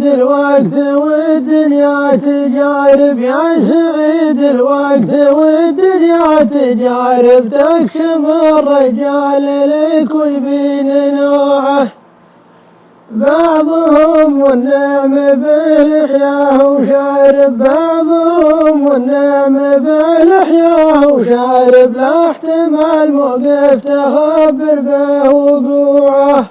سعيد الوقت والدنيا تجارب، يا سعيد الوقت والدنيا تجارب، تكشف الرجال لك ويبين نوعه. بعضهم والنعم بلحياه وشارب، بعضهم والنعم بلحياه وشارب، لا احتمال موقف تخبر به وقوعه.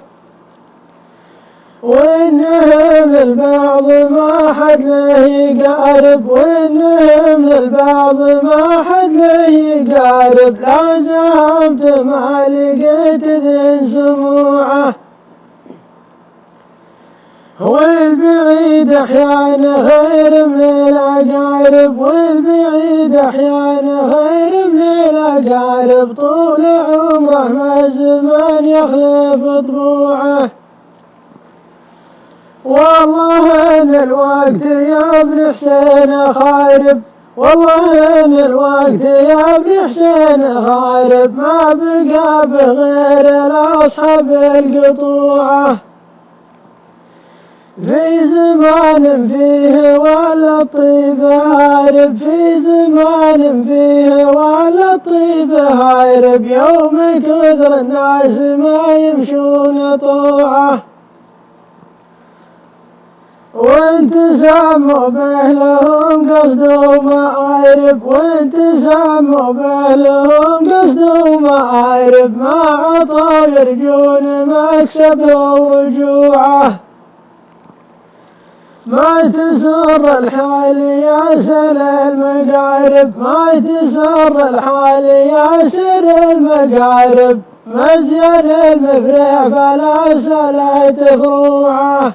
وإنهم للبعض ما حد له يقارب، وإنهم للبعض ما حد له يقارب، لا زعمت ما لقيت ذي سموعه. والبعيد أحيانا خير من الأقارب، والبعيد أحيانا خير من الأقارب، طول عمره ما الزمان يخلف طبوعه. والله ان الوقت يا ابن حسين خارب، والله ان الوقت يا ابن حسين خارب، ما بقى بغير الأصحاب القطوعة. في زمان فيه ولا الطيب هارب، في زمان فيه ولا الطيب هارب، يوم كثر الناس ما يمشون طوعه. وانت ساموا به لهم قصد ومآرب، وانت ساموا به لهم قصد ومآرب، ما عطوا يرجون مكسب ورجوعه. ما تسر الحال يا سر المقارب، ما تسر الحال يا سر المقارب، مزيان المفرح فلا سلت فروعه.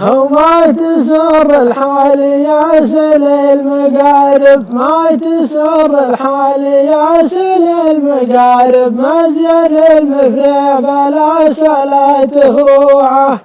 وما تسر الحال يا سل المقارب، ما تسر الحال يا سل المقارب، مزيان المفرح فلا سلت فروعه.